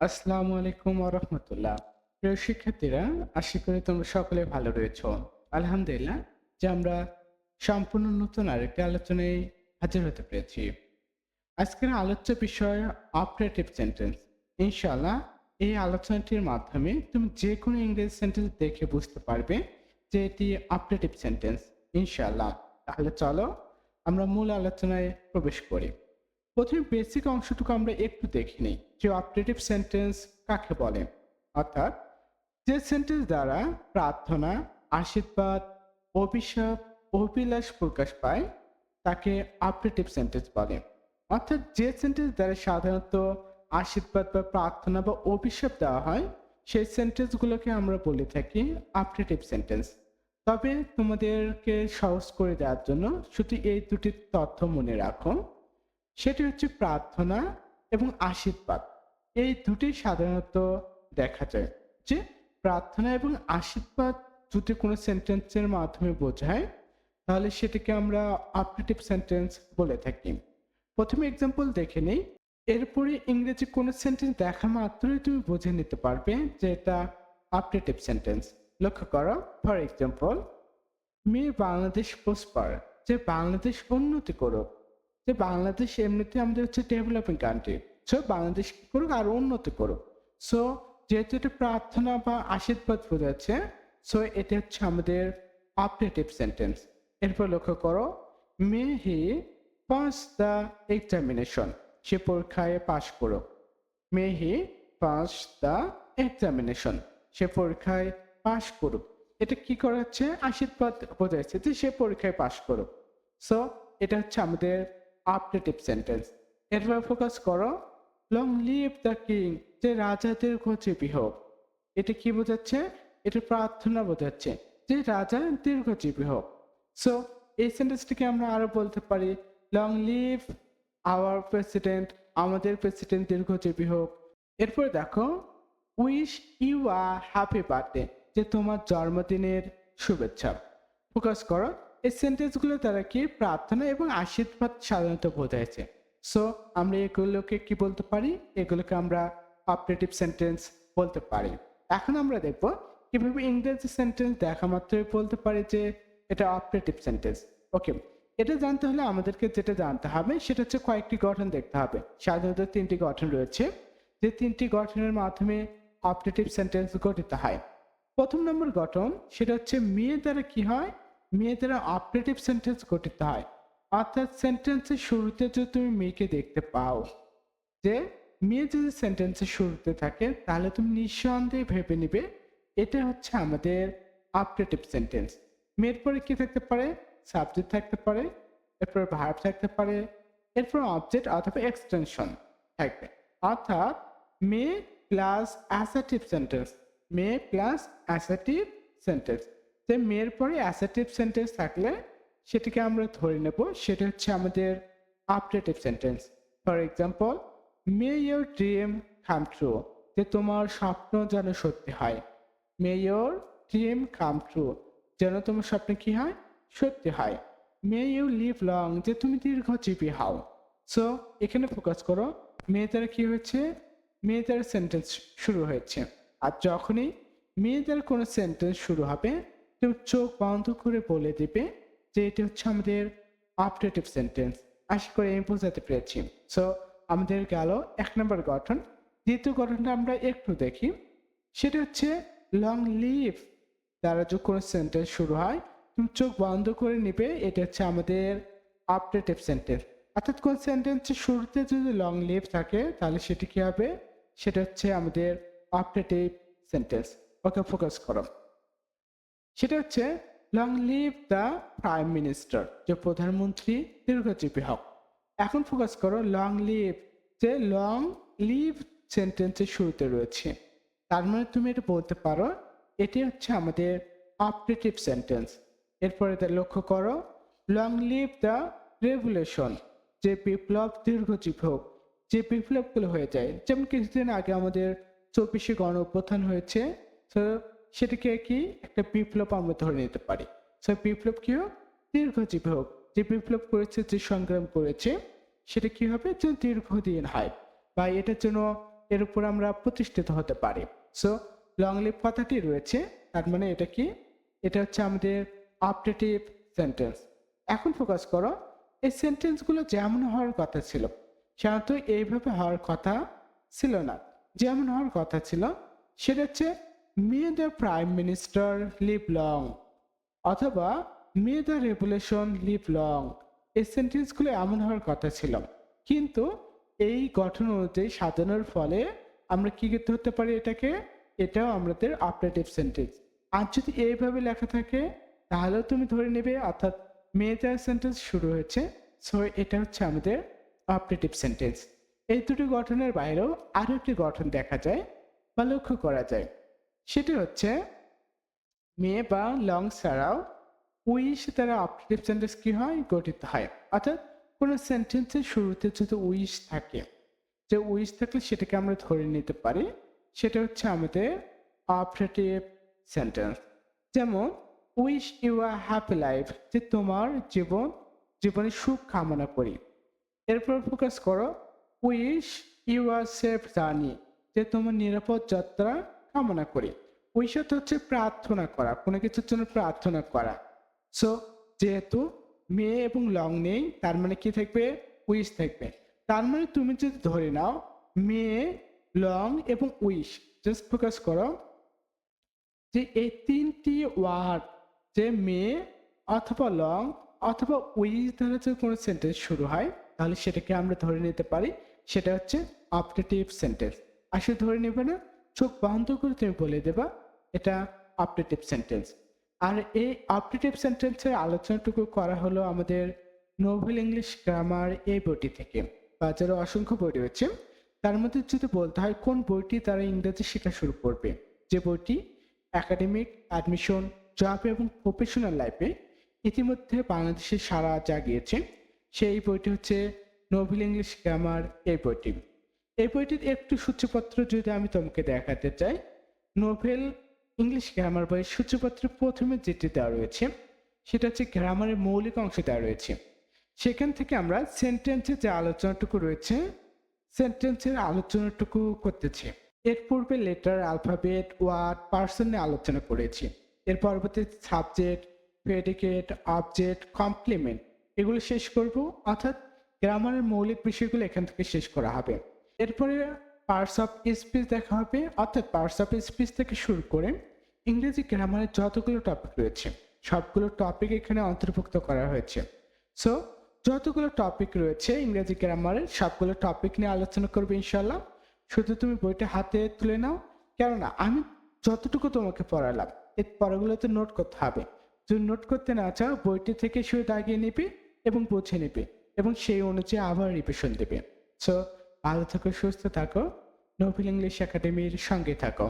আসসালামু আলাইকুম ওয়া রাহমাতুল্লাহ। প্রিয় শিক্ষার্থীরা, আশা করি তোমরা সকলে ভালো রয়েছো। আলহামদুলিল্লাহ যে আমরা সম্পূর্ণ নতুন আরেকটি আলোচনায় হাজির হতে পেরেছি। আজকের আলোচ্য বিষয় অপারেটিভ সেন্টেন্স। ইনশাআল্লাহ এই আলোচনাটির মাধ্যমে তুমি যে কোনো ইংরেজি সেন্টেন্স দেখে বুঝতে পারবে যে এটি অপারেটিভ সেন্টেন্স ইনশাআল্লাহ। তাহলে চলো আমরা মূল আলোচনায় প্রবেশ করি। প্রথমে বেসিক অংশটুকু আমরা একটু দেখে নিই যে অপারেটিভ সেন্টেন্স কাকে বলে। অর্থাৎ যে সেন্টেন্স দ্বারা প্রার্থনা, আশীর্বাদ, অভিশাপ, অভিলাষ প্রকাশ পায় তাকে অপারেটিভ সেন্টেন্স বলে। অর্থাৎ যে সেন্টেন্স দ্বারা সাধারণত আশীর্বাদ বা প্রার্থনা বা অভিশাপ দেওয়া হয় সেই সেন্টেন্সগুলোকে আমরা বলে থাকি অপারেটিভ সেন্টেন্স। তবে তোমাদেরকে সহজ করে দেওয়ার জন্য শুধু এই দুটি তথ্য মনে রাখো। সেটি হচ্ছে প্রার্থনা এবং আশীর্বাদ। এই দুটি সাধারণত দেখা যায় যে প্রার্থনা এবং আশীর্বাদ যদি কোনো সেন্টেন্সের মাধ্যমে বোঝায় তাহলে সেটাকে আমরা অপারেটিভ সেন্টেন্স বলে থাকি। প্রথমে এক্সাম্পল দেখে নেই, এরপরে ইংরেজি কোনো সেন্টেন্স দেখা মাত্রই তুমি বুঝে নিতে পারবে যে এটা অপারেটিভ সেন্টেন্স। লক্ষ্য করো, for example, May Bangladesh prosper, যে বাংলাদেশ উন্নতি করুক। যে বাংলাদেশ এমনিতে আমাদের হচ্ছে ডেভেলপিং কান্ট্রি, সো বাংলাদেশ কি করুক আর উন্নতি করুক। সো যেহেতু এটা প্রার্থনা বা আশীর্বাদ বোঝাচ্ছে, সো এটা হচ্ছে আমাদের অপারেটিভ সেন্টেন্স। এরপর লক্ষ্য করো, মে হি পাস দ্য এক্সামিনেশন, সে পরীক্ষায় পাশ করুক। মে হি পাস দ্য এক্সামিনেশন, সে পরীক্ষায় পাশ করুক। এটা কি করাচ্ছে? আশীর্বাদ বোঝাচ্ছে যে সে পরীক্ষায় পাশ করুক। সো এটা হচ্ছে আমাদের অপারেটিভ সেন্টেন্স। এরপর ফোকাস করো, লং লিভ দ্য কিং, যে রাজাদের দীর্ঘজীবী হোক। এটা কি বোঝাচ্ছে? এটা প্রার্থনা বোঝাচ্ছে যে রাজা দীর্ঘজীবী হোক। সো এই সেন্টেন্সটিকে আমরা আরো বলতে পারি, লং লিভ আওয়ার প্রেসিডেন্ট, আমাদের প্রেসিডেন্ট দীর্ঘজীবী হোক। এরপরে দেখো, wish you a happy birthday, যে তোমার জন্মদিনের শুভেচ্ছা। ফোকাস করো, এই সেন্টেন্সগুলো দ্বারা কি প্রার্থনা এবং আশীর্বাদ সাধারণত বোঝাইছে। সো আমরা এগুলোকে কি বলতে পারি? এগুলোকে আমরা অপারেটিভ সেন্টেন্স বলতে পারি। এখন আমরা দেখব কিভাবে ইংরেজি সেন্টেন্স দেখা মাত্রই বলতে পারি যে এটা অপারেটিভ সেন্টেন্স। ওকে, এটা জানতে হলে আমাদেরকে যেটা জানতে হবে সেটা হচ্ছে কয়েকটি গঠন দেখতে হবে। সাধারণত তিনটি গঠন রয়েছে, যে তিনটি গঠনের মাধ্যমে অপারেটিভ সেন্টেন্স গঠিত হয়। প্রথম নম্বর গঠন সেটা হচ্ছে মেয়ে দ্বারা কি হয়? মেয়ে দ্বারা অপারেটিভ সেন্টেন্স গঠিত হয়। অর্থাৎ সেন্টেন্সের শুরুতে যদি তুমি মেয়েকে দেখতে পাও, যে মেয়ে যদি সেন্টেন্সের শুরুতে থাকে তাহলে তুমি নিঃসন্দেহে ভেবে নিবে এটা হচ্ছে আমাদের অপারেটিভ সেন্টেন্স। মেয়ের পরে কি থাকতে পারে? সাবজেক্ট থাকতে পারে, এরপর ভার্ব থাকতে পারে, এরপর অবজেক্ট অথবা এক্সটেনশন থাকবে। অর্থাৎ মেয়ে প্লাস অ্যাসার্টিভ সেন্টেন্স, মেয়ে প্লাস অ্যাসার্টিভ সেন্টেন্স। যে মেয়ের পরে অ্যাসার্টিভ সেন্টেন্স থাকলে সেটাকে আমরা ধরে নেব সেটা হচ্ছে আমাদের operative sentence. For example, may your dream come true, যে তোমার স্বপ্ন যেন সত্যি হয়। May your dream come true, যেন তোমার স্বপ্ন কি হয়? সত্যি হয়। মে ইউ লিভ লং, যে তুমি দীর্ঘজীবী হও। সো এখানে ফোকাস করো, মেয়ে দ্বারা কি হয়েছে? মেয়ে দ্বারা সেন্টেন্স শুরু হয়েছে। আর যখনই মেয়ে দ্বারা কোনো সেন্টেন্স শুরু হবে তুমি চোখ বন্ধ করে বলে দিবে যে এটি হচ্ছে আমাদের অপারেটিভ সেন্টেন্স। আশা করি আমি বোঝাতে পেরেছি। সো আমাদের গেল এক নম্বর গঠন। দ্বিতীয় গঠনটা আমরা একটু দেখি, সেটা হচ্ছে লং লিভ দ্বারা যে কোনো সেন্টেন্স শুরু হয় তুমি চোখ বন্ধ করে নিবে, এটা হচ্ছে আমাদের অপারেটিভ সেন্টেন্স। অর্থাৎ কোন সেন্টেন্সের শুরুতে যদি লং লিভ থাকে তাহলে সেটি কি হবে? সেটা হচ্ছে আমাদের অপারেটিভ সেন্টেন্স। ওকে, ফোকাস করো, সেটা হচ্ছে long live the prime minister, যে প্রধানমন্ত্রী দীর্ঘজীবী হোক। এখন ফোকাস করো, লং লিভ, যে লং লিভ সেন্টেন্সের শুরুতে রয়েছে, তার মানে তুমি এটা বলতে পারো এটি হচ্ছে আমাদের অপারেটিভ সেন্টেন্স। এরপরে লক্ষ্য করো, লং লিভ দ্য রেভলিউশন, যে বিপ্লব দীর্ঘজীবী হোক। যে বিপ্লবগুলো হয়ে যায়, যেমন কিছুদিন আগে আমাদের 24শে গণ অভ্যুত্থান হয়েছে, তো সেটাকে কি একটা বিপ্লব আমরা ধরে নিতে পারি। সো বিপ্লব কি হোক? দীর্ঘজীবী হোক। যে বিপ্লব করেছে, যে সংগ্রাম করেছে সেটা কি হবে? যে দীর্ঘদিন হয় বা এটার জন্য এর উপর আমরা প্রতিষ্ঠিত হতে পারি। সো লং লিভ কথাটি রয়েছে, তার মানে এটা কি? এটা হচ্ছে আমাদের অপটেটিভ সেন্টেন্স। এখন ফোকাস করো, এই সেন্টেন্সগুলো যেমন হওয়ার কথা ছিল সাধারণত এইভাবে হওয়ার কথা ছিল না। যেমন হওয়ার কথা ছিল সেটা হচ্ছে may the prime minister live long, অথবা may the revolution live long. এই সেন্টেন্সগুলো এমন হওয়ার কথা ছিল, কিন্তু এই গঠন অনুযায়ী সাজানোর ফলে আমরা কি করতে হতে পারি এটাকে? এটাও আমাদের অপারেটিভ সেন্টেন্স। আর যদি এইভাবে লেখা থাকে তাহলেও তুমি ধরে নেবে, অর্থাৎ মে দ্য সেন্টেন্স শুরু হয়েছে, সো এটা হচ্ছে আমাদের অপারেটিভ সেন্টেন্স। এই দুটি গঠনের বাইরেও আরো একটি গঠন দেখা যায় বা লক্ষ্য করা যায়, সেটি হচ্ছে মে বা লং ছাড়াও উইশ দ্বারা অপারেটিভ সেন্টেন্স কি হয়? গঠিত হয়। অর্থাৎ কোনো সেন্টেন্সের শুরুতে যদি উইশ থাকে, যে উইশ থাকলে সেটাকে আমরা ধরে নিতে পারি সেটা হচ্ছে আমাদের অপারেটিভ সেন্টেন্স। যেমন wish you a happy life, যে তোমার জীবনে সুখ কামনা করি। এরপর ফোকাস করো wish you a safe journey, যে তোমার নিরাপদ যাত্রা কামনা করি। উইশ হচ্ছে প্রার্থনা করা, কোনো কিছুর জন্য প্রার্থনা করা। সো যেহেতু মে এবং লং নেই, তার মানে কি থাকবে? উইশ থাকবে। তার মানে তুমি যদি ধরে নাও মে, লং এবং উইশ, জাস্ট ফোকাস করো যে এই তিনটি ওয়ার্ড, যে মে অথবা লং অথবা উইশ দ্বারা যদি কোনো সেন্টেন্স শুরু হয় তাহলে সেটাকে আমরা ধরে নিতে পারি সেটা হচ্ছে অপারেটিভ সেন্টেন্স। আসলে ধরে নেবে না, চোখ বন্ধ করে তুমি বলে দেবা এটা অপারেটিভ সেন্টেন্স। আর এই অপারেটিভ সেন্টেন্সের আলোচনাটুকু করা হলো আমাদের নোভেল ইংলিশ গ্রামার এই বইটি থেকে। বাজারে অসংখ্য বই রয়েছে, তার মধ্যে যদি বলতে হয় কোন বইটি তারা ইংরেজি শেখা শুরু করবে, যে বইটি একাডেমিক, অ্যাডমিশন, জব এবং প্রফেশনাল লাইফে ইতিমধ্যে বাংলাদেশে সাড়া জাগিয়েছে, সেই বইটি হচ্ছে নোভেল ইংলিশ গ্রামার এই বইটি। এই বইটির একটু সূচিপত্র যদি আমি তোমাকে দেখাতে চাই, নোভেল ইংলিশ গ্রামার বইয়ের সূচিপত্রের প্রথমে যেটি দেওয়া রয়েছে সেটা হচ্ছে গ্রামারের মৌলিক অংশ দেওয়া রয়েছে। সেখান থেকে আমরা সেন্টেন্সের যে আলোচনাটুকু রয়েছে সেন্টেন্সের আলোচনাটুকু করতেছি। এর পূর্বে লেটার, অ্যালফাবেট, ওয়ার্ড, পার্সন নিয়ে আলোচনা করেছি। এর পরবর্তী সাবজেক্ট, প্রেডিকেট, অবজেক্ট, কমপ্লিমেন্ট এগুলো শেষ করব, অর্থাৎ গ্রামারের মৌলিক বিষয়গুলো এখান থেকে শেষ করা হবে। এরপরে পার্টস অফ স্পিচ দেখা হবে, অর্থাৎ পার্টস অফ স্পিচ থেকে শুরু করে ইংরেজি গ্রামারের যতগুলো টপিক রয়েছে সবগুলো টপিক এখানে অন্তর্ভুক্ত করা হয়েছে। সো যতগুলো টপিক রয়েছে ইংরেজি গ্রামারের সবগুলো টপিক নিয়ে আলোচনা করবে ইনশাল্লাহ। শুধু তুমি বইটা হাতে তুলে নাও, কেননা আমি যতটুকু তোমাকে পড়ালাম এর পরেগুলোতে নোট করতে হবে। যদি নোট করতে না চাও বইটি থেকে শুধু দাগিয়ে নিবে এবং বুঝে নিবে এবং সেই অনুযায়ী আবার রিভিশন দেবে। সো ভালো থাকো, সুস্থ থাকো, নোভেল ইংলিশ একাডেমির সঙ্গে থাকো।